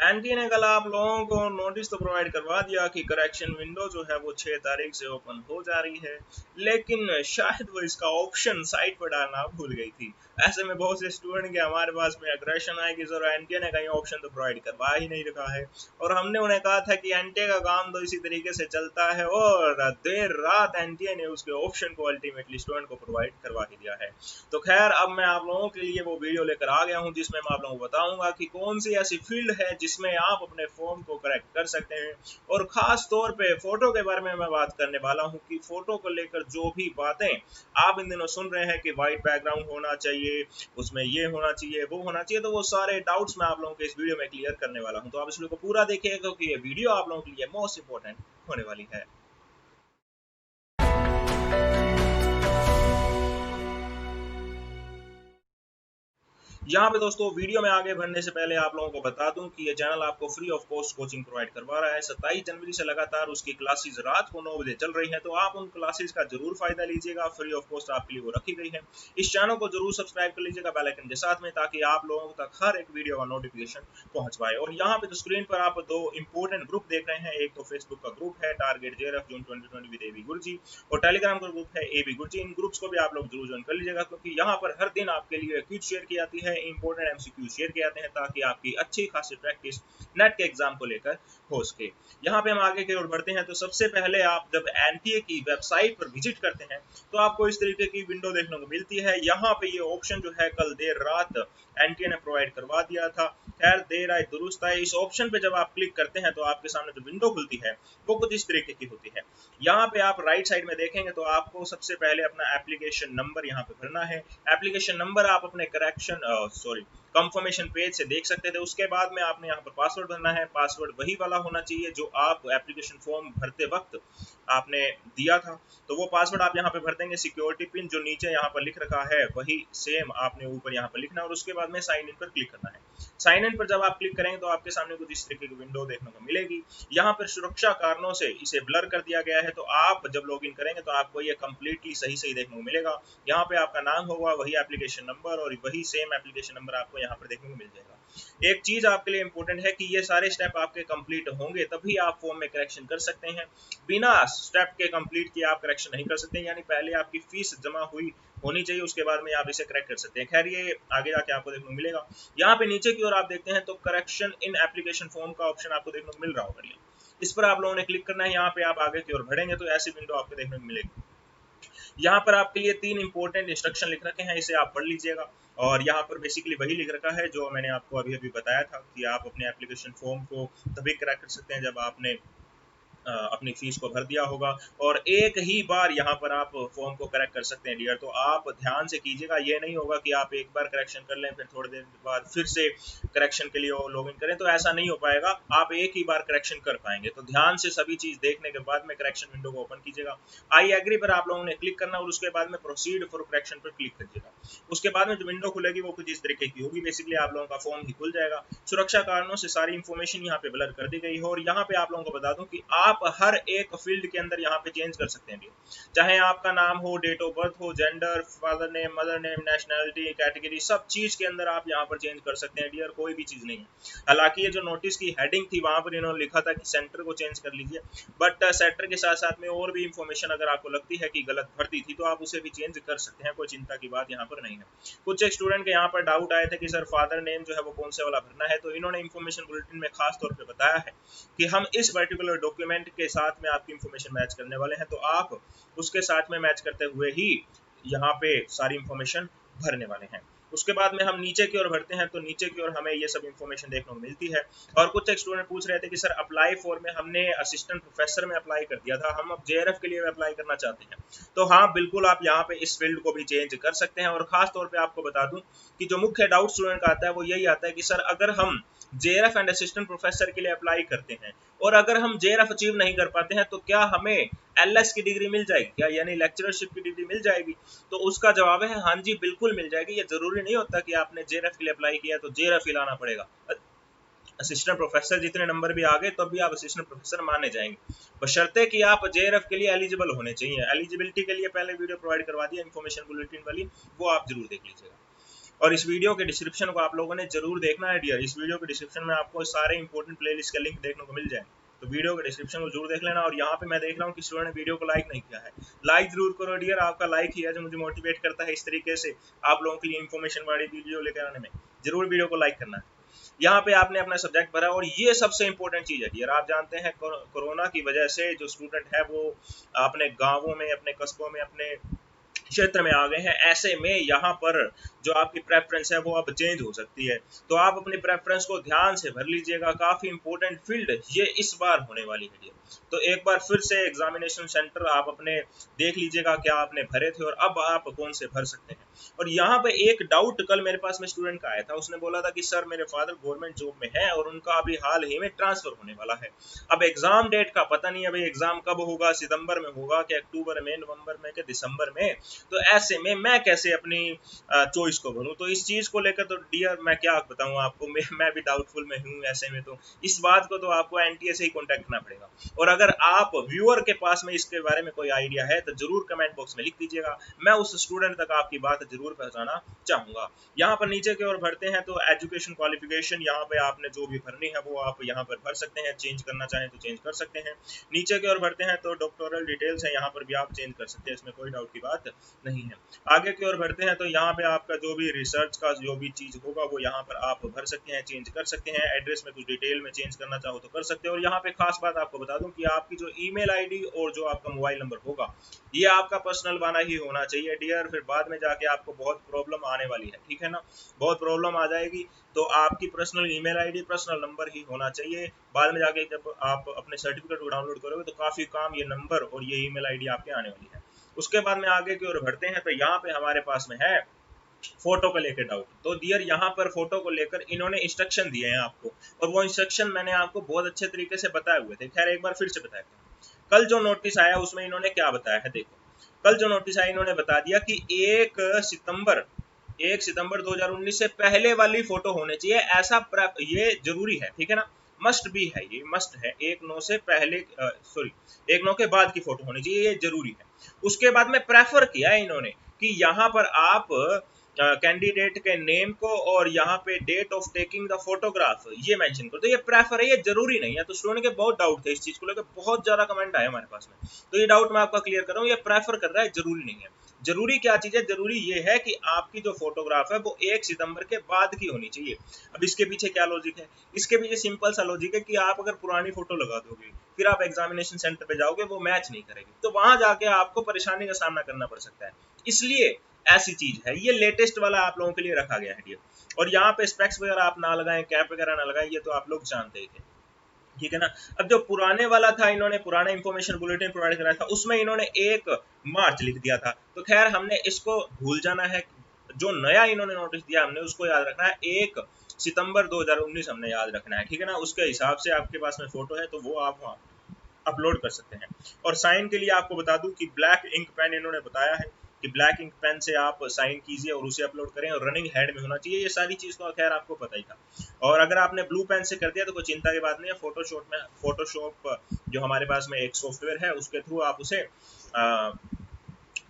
Anti ने कल आप लोगों को नोटिस तो प्रोवाइड करवा दिया कि करेक्शन विंडो जो है वो 6 तारीख से ओपन हो जा रही है, लेकिन शायद वो इसका ऑप्शन साइट पर डालना भूल गई थी। ऐसे में बहुत से स्टूडेंट के हमारे पास में अग्रेशन आए कि सर एनटीए ने कहीं ऑप्शन तो प्रोवाइड करवा ही नहीं रखा है, और हमने उन्हें कहा था कि एनटीए का काम तो इसी तरीके से चलता है, और देर रात एनटीए ने उसके ऑप्शन को अल्टीमेटली स्टूडेंट को प्रोवाइड करवा ही दिया है। तो खैर, अब मैं आप लोगों के लिए वो वीडियो लेकर आ गया हूँ जिसमें मैं आप लोगों को बताऊंगा कि कौन सी ऐसी फील्ड है जिसमें आप अपने फॉर्म को करेक्ट कर सकते हैं, और खास तौर पे फोटो के बारे में मैं बात करने वाला हूँ कि फोटो को लेकर जो भी बातें आप इन दिनों सुन रहे हैं कि वाइट बैकग्राउंड होना चाहिए, उसमें ये होना चाहिए, वो होना चाहिए, तो वो सारे डाउट्स मैं आप लोगों के इस वीडियो में क्लियर करने वाला हूँ। तो आप इस वीडियो को पूरा देखिएगा क्योंकि ये वीडियो आप लोगों के लिए मोस्ट इंपॉर्टेंट होने वाली है। यहाँ पे दोस्तों वीडियो में आगे बढ़ने से पहले आप लोगों को बता दूं कि ये चैनल आपको free of cost coaching provide करवा रहा है। 27 जनवरी से लगातार उसकी क्लासेस रात को 9 बजे चल रही हैं, तो आप उन क्लासेस का जरूर फायदा लीजिएगा। फ्री ऑफ कॉस्ट आपके लिए वो रखी गई है। इस चैनल को जरूर सब्सक्राइब कर लीजिएगा बेल आइकन के साथ में, ताकि आप लोगों तक हर एक वीडियो का नोटिफिकेशन पहुंच पाए। और यहाँ पे तो स्क्रीन पर आप दो इंपॉर्टेंट ग्रुप देख रहे हैं। एक तो फेसबुक का ग्रुप है target JRF June 2020 with AB Guruji, और टेलीग्राम का ग्रुप है एबी गुरुजी। इन ग्रुप्स को भी आप लोग जरूर ज्वाइन कर लीजिएगा, क्योंकि यहाँ पर हर दिन आपके लिए क्विज शेयर की जाती है, इंपॉर्टेंट एमसीक्यू शेयर किए जाते हैं, ताकि आपकी अच्छी खासी प्रैक्टिस नेट के एग्जाम को लेकर हो सके। यहाँ पे हम आगे की ओर बढ़ते हैं। तो सबसे पहले आप जब एनटीए की वेबसाइट पर विजिट करते हैं तो आपको इस तरीके की विंडो देखने को मिलती है। यहाँ पे ये ऑप्शन जो है कल देर रात एनटीए ने प्रोवाइड करवा दिया था। खैर, देर आए दुरुस्त आए। इस ऑप्शन पे जब आप क्लिक करते हैं तो आपके सामने जो विंडो खुलती है वो कुछ इस तरीके की होती है। यहाँ पे आप राइट साइड में देखेंगे तो आपको सबसे पहले अपना एप्लीकेशन नंबर यहाँ पे भरना है। एप्लीकेशन नंबर आप अपने करेक्शन कंफर्मेशन पेज से देख सकते थे। उसके बाद में आपने यहाँ पर पासवर्ड भरना है। पासवर्ड वही वाला होना चाहिए जो आप एप्लीकेशन फॉर्म भरते वक्त आपने दिया था, तो वो पासवर्ड आप यहाँ पे भर देंगे। सिक्योरिटी पिन जो नीचे यहाँ पर लिख रखा है वही सेम आपने ऊपर यहाँ पर लिखना है, और उसके बाद में साइन इन पर क्लिक करना है। साइन इन पर जब आप क्लिक करेंगे तो आपके सामने कुछ इस तरीके की विंडो देखने को मिलेगी। यहाँ पर सुरक्षा कारणों से इसे ब्लर कर दिया गया है, तो आप जब लॉगिन करेंगे तो आपको ये कंप्लीटली सही सही देखने को मिलेगा। यहाँ पे आपका नाम होगा, वही एप्लीकेशन नंबर, और वही सेम एप्लीकेशन नंबर आपको यहाँ पर देखने को मिल जाएगा। एक चीज आपके लिए इंपॉर्टेंट है कि ये सारे स्टेप आपके कंप्लीट होंगे तभी आप फॉर्म में करेक्शन कर सकते हैं। बिना स्टेप के कंप्लीट किए आप करेक्शन नहीं कर सकते, यानी पहले आपकी फीस जमा हुई होनी चाहिए, उसके बाद में आप इसे करेक्ट कर सकते हैं। खैर, ये आगे जाके आपको देखने को मिलेगा। यहाँ पे नीचे की ओर आप देखते हैं तो करेक्शन इन एप्लीकेशन फॉर्म का ऑप्शन आपको देखने को मिल रहा होगा। इस पर आप लोगों ने क्लिक करना है। यहाँ पे आप आगे की ओर बढ़ेंगे तो ऐसी विंडो आपको देखने को मिलेगी। यहाँ पर आपके लिए 3 इंपॉर्टेंट इंस्ट्रक्शन लिख रखे हैं, इसे आप पढ़ लीजिएगा। और यहाँ पर बेसिकली वही लिख रखा है जो मैंने आपको अभी अभी बताया था कि आप अपने एप्लीकेशन फॉर्म को तभी करेक्ट कर सकते हैं जब आपने अपनी फीस को भर दिया होगा, और एक ही बार यहाँ पर आप फॉर्म को करेक्ट कर सकते हैं डियर। तो आप ध्यान से कीजिएगा, ये नहीं होगा कि आप एक बार करेक्शन कर लें फिर थोड़ी देर बाद फिर से करेक्शन के लिए लॉगिन करें, तो ऐसा नहीं हो पाएगा। आप एक ही बार करेक्शन कर पाएंगे। तो ध्यान से सभी चीज देखने के बाद में करेक्शन विंडो को ओपन कीजिएगा। आई एग्री पर आप लोगों ने क्लिक करना, और उसके बाद में प्रोसीड फॉर करेक्शन पर क्लिक करिएगा। उसके बाद में जो विंडो खुलेगी वो कुछ इस तरीके की होगी। बेसिकली आप लोगों का फॉर्म ही खुल जाएगा। सुरक्षा कारणों से सारी इंफॉर्मेशन यहाँ पे ब्लर कर दी गई है, और यहाँ पे आप लोगों को बता दूं कि आप हर एक फील्ड के अंदर यहाँ पे चेंज कर सकते हैं, चाहे आपका नाम हो, डेट ऑफ बर्थ हो, gender, father name, mother name, nationality, category, सब चीज के अंदर आप यहाँ पर चेंज कर सकते हैं डियर। कोई भी चीज नहीं है। हालांकि ये जो नोटिस की हेडिंग थी वहां पर इन्होंने लिखा था कि सेंटर को चेंज कर लीजिए, बट सेंटर के साथ साथ में और भी इंफॉर्मेशन अगर आपको लगती है कि गलत भरती थी तो आप उसे भी चेंज कर सकते हैं। कोई चिंता की बात यहाँ पर नहीं है। कुछ एक स्टूडेंट के यहाँ पर डाउट आए थे कि सर फादर नेम जो है वो कौन से वाला भरना है, तो इन्होंने इंफॉर्मेशन बुलेटिन में खास तौर पर बताया है कि हम इस पर्टिकुलर डॉक्यूमेंट के साथ में आपकी इंफॉर्मेशन मैच करने वाले हैं, तो आप उसके साथ में मैच करते हुए ही यहाँ पे सारी इंफॉर्मेशन भरने वाले हैं। उसके बाद में हम नीचे की ओर बढ़ते हैं, तो नीचे की ओर हमें ये सब इंफॉर्मेशन देखने को मिलती है। और कुछ एक स्टूडेंट पूछ रहे थे कि सर अप्लाई फॉर में हमने असिस्टेंट प्रोफेसर में अप्लाई कर दिया था, हम अब जेआरएफ के लिए अप्लाई करना चाहते हैं। तो हाँ, बिल्कुल आप यहाँ पे इस फील्ड को भी चेंज कर सकते हैं। और खास तौर पे आपको बता दूं कि जो मुख्य डाउट स्टूडेंट का आता है वो यही आता है कि सर अगर हम जेआरएफ एंड असिस्टेंट प्रोफेसर के लिए अप्लाई करते हैं और अगर हम जेआरएफ अचीव नहीं कर पाते हैं तो क्या हमें एलएस की डिग्री मिल जाएगी क्या, यानी लेक्चरशिप की डिग्री मिल जाएगी? तो उसका जवाब है हाँ जी, बिल्कुल मिल जाएगी। ये जरूरी नहीं होता कि आपने जेआरएफ के लिए अप्लाई किया तो जेआरएफ ही लाना पड़ेगा। असिस्टेंट प्रोफेसर जितने नंबर भी आ गए तब भी आप असिस्टेंट प्रोफेसर माने जाएंगे, बशर्ते कि आप जेआरएफ के लिए एलिजिबल होने चाहिए। एलिजिबिलिटी के लिए पहले वीडियो प्रोवाइड करवा दिया इंफॉर्मेशन बुलेटिन वाली, वो आप जरूर देख लीजिएगा। और इस वीडियो के डिस्क्रिप्शन को आप लोगों ने जरूर देखना है डियर। इस वीडियो के डिस्क्रिप्शन में आपको सारे इंपॉर्टेंट प्लेलिस्ट के लिंक देखने को मिल जाए, तो वीडियो के डिस्क्रिप्शन को जरूर देख लेना। और यहाँ पे मैं देख रहा हूँ कि स्टूडेंट ने वीडियो को लाइक नहीं किया है, लाइक जरूर करो डियर। आपका लाइक ही है जो मुझे मोटिवेट करता है इस तरीके से आप लोगों के लिए इंफॉर्मेशन वाली वीडियो लेकर आने में। जरूर वीडियो को लाइक करना है। यहाँ पे आपने अपना सब्जेक्ट भरा, और ये सबसे इंपॉर्टेंट चीज है डियर। आप जानते हैं कोरोना की वजह से जो स्टूडेंट है वो अपने गाँवों में, अपने कस्बों में, अपने क्षेत्र में आ गए हैं। ऐसे में यहाँ पर जो आपकी प्रेफरेंस है वो अब चेंज हो सकती है, तो आप अपनी प्रेफरेंस को ध्यान से भर लीजिएगा। काफी इंपॉर्टेंट फील्ड ये इस बार होने वाली है। तो एक बार फिर से एग्जामिनेशन सेंटर आप अपने देख लीजिएगा क्या आपने भरे थे और अब आप कौन से भर सकते हैं। और यहाँ पे एक डाउट कल मेरे पास में स्टूडेंट का आया था, उसने बोला था कि सर मेरे फादर गवर्नमेंट जॉब में है और उनका अभी हाल ही में ट्रांसफर होने वाला है। अब एग्जाम डेट का पता नहीं है भाई, एग्जाम कब होगा, सितंबर में होगा कि अक्टूबर में, नवंबर में, कि दिसंबर में। तो ऐसे में मैं कैसे अपनी चॉइस को भरूं? तो इस चीज को लेकर तो डियर मैं क्या बताऊं आपको, मैं भी डाउटफुल में हूं। ऐसे में तो इस बात को तो आपको एनटीए से ही कांटेक्ट करना पड़ेगा। और अगर आप व्यूअर के पास में इसके बारे में कोई आइडिया है तो जरूर कमेंट बॉक्स में लिख दीजिएगा, मैं उस स्टूडेंट तक आपकी बात जरूर पहुंचाना चाहूंगा। यहाँ पर नीचे की ओर भरते हैं तो एजुकेशन क्वालिफिकेशन, यहाँ पे आपने जो भी भरनी है वो आप यहाँ पर भर सकते हैं। चेंज करना चाहें तो चेंज कर सकते हैं। नीचे की ओर भरते हैं तो डॉक्टोरल डिटेल्स है, यहाँ पर भी आप चेंज कर सकते हैं, इसमें कोई डाउट की बात नहीं है। आगे की ओर बढ़ते हैं तो यहाँ पे आपका जो भी रिसर्च का जो भी चीज होगा वो यहाँ पर आप भर सकते हैं, चेंज कर सकते हैं। एड्रेस में कुछ डिटेल में चेंज करना चाहो तो कर सकते हैं। और यहाँ पे खास बात आपको बता दूं कि आपकी जो ईमेल आईडी और जो आपका मोबाइल नंबर होगा ये आपका पर्सनल वाला ही होना चाहिए डियर। फिर बाद में जाके आपको बहुत प्रॉब्लम आने वाली है, ठीक है ना, बहुत प्रॉब्लम आ जाएगी। तो आपकी personal email ID, personal number ही होना चाहिए। बाद में जाके जब आप अपने सर्टिफिकेट को डाउनलोड करोगे तो काफी काम ये नंबर और ये ईमेल आईडी आपके आने वाली है। उसके बाद में आगे की ओर बढ़ते हैं तो यहाँ पे हमारे पास में है फोटो को लेकर डाउट। तो डियर यहाँ पर फोटो को लेकर इन्होंने इंस्ट्रक्शन दिए हैं आपको, और वो इंस्ट्रक्शन मैंने आपको बहुत अच्छे तरीके से बताए हुए थे। खैर एक बार फिर से बताते हैं। कल जो नोटिस आया उसमें इन्होंने क्या बताया है, देखो कल जो नोटिस आया इन्होंने बता दिया कि 1 सितंबर 2019 से पहले वाली फोटो होनी चाहिए, ऐसा ये जरूरी है, ठीक है ना, मस्ट भी है, ये मस्ट है। 1/9 से पहले, सॉरी 1/9 के बाद की फोटो होनी चाहिए, ये जरूरी है। उसके बाद में प्रेफर किया है इन्होंने कि यहाँ पर आप कैंडिडेट के नेम को और यहाँ पे date of taking the photograph ये मेंशन करो। तो ये प्रेफर है, ये जरूरी नहीं है। तो स्टूडेंट के बहुत डाउट थे इस चीज को लेकर, बहुत ज्यादा कमेंट आए हमारे पास में, तो ये डाउट मैं आपका क्लियर कर रहा हूँ। ये प्रेफर कर रहा है, जरूरी नहीं है। जरूरी क्या चीज है? जरूरी ये है कि आपकी जो फोटोग्राफ है वो 1 सितंबर के बाद की होनी चाहिए। अब इसके पीछे क्या लॉजिक है? इसके पीछे सिंपल सा लॉजिक है कि आप अगर पुरानी फोटो लगा दोगे फिर आप एग्जामिनेशन सेंटर पे जाओगे वो मैच नहीं करेगी, तो वहां जाके आपको परेशानी का सामना करना पड़ सकता है। इसलिए ऐसी चीज है, ये लेटेस्ट वाला आप लोगों के लिए रखा गया है। और यहाँ पे स्पेक्स वगैरह आप ना लगाएं, कैप वगैरह ना लगाएं, ये तो आप लोग जानते ही थे, ठीक है ना। अब जो पुराने वाला था, इन्होंने पुराना इंफॉर्मेशन बुलेटिन प्रोवाइड कराया था, उसमें इन्होंने 1 मार्च लिख दिया था। तो खैर हमने इसको भूल जाना है, जो नया इन्होंने नोटिस दिया हमने उसको याद रखना है। 1 सितंबर 2019 हमने याद रखना है, ठीक है ना। उसके हिसाब से आपके पास में फोटो है तो वो आप वहाँ अपलोड कर सकते हैं। और साइन के लिए आपको बता दूं कि ब्लैक इंक पेन इन्होंने बताया है कि ब्लैक इंक पेन से आप साइन कीजिए और उसे अपलोड करें, और रनिंग हेड में होना चाहिए। ये सारी चीज तो खैर आपको पता ही था। और अगर आपने ब्लू पेन से कर दिया तो कोई चिंता की बात नहीं है। फोटोशॉप जो हमारे पास में एक सॉफ्टवेयर है उसके थ्रू आप उसे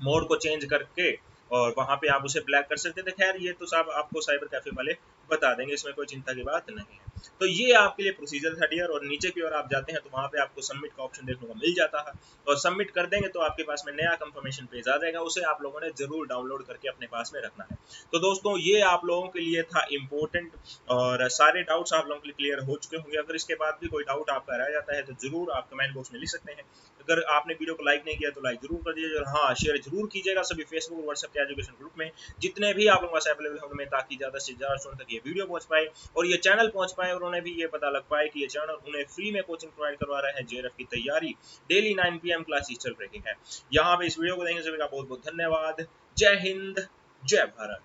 मोड को चेंज करके और वहां पे आप उसे ब्लैक कर सकते थे। खैर ये तो सब आपको साइबर कैफे वाले बता देंगे, इसमें कोई चिंता की बात नहीं है। तो ये आपके लिए प्रोसीजर था डियर। और नीचे की ओर आप जाते हैं तो वहां पे आपको सबमिट का ऑप्शन देखने को मिल जाता है, और सबमिट कर देंगे तो आपके पास में नया कंफर्मेशन पेज आ जाएगा, उसे आप लोगों ने जरूर डाउनलोड करके अपने पास में रखना है। तो दोस्तों ये आप लोगों के लिए था इम्पोर्टेंट, और सारे डाउट्स आप लोगों के लिए क्लियर हो चुके होंगे। अगर इसके बाद भी कोई डाउट आपका रह जाता है तो जरूर आप कमेंट बॉक्स में लिख सकते हैं। अगर आपने वीडियो को लाइक नहीं किया तो लाइक जरूर कर दीजिए, और हाँ शेयर जरूर कीजिएगा सभी फेसबुक और व्हाट्सएप के एजुकेशन ग्रुप में, जितने भी आप लोगों के पास अवेलेबल होंगे, ताकि ज्यादा से ज्यादा स्टूडेंट तक ये वीडियो पहुंच पाए और ये चैनल पहुंच पाए, और उन्हें भी ये पता लग पाए कि ये चैनल उन्हें फ्री में कोचिंग प्रोवाइड करवा रहा है। जेआरएफ की तैयारी डेली 9 PM क्लासेस चल रही है। यहाँ पे इस वीडियो को देखने से सभी का बहुत बहुत धन्यवाद। जय हिंद, जय भारत।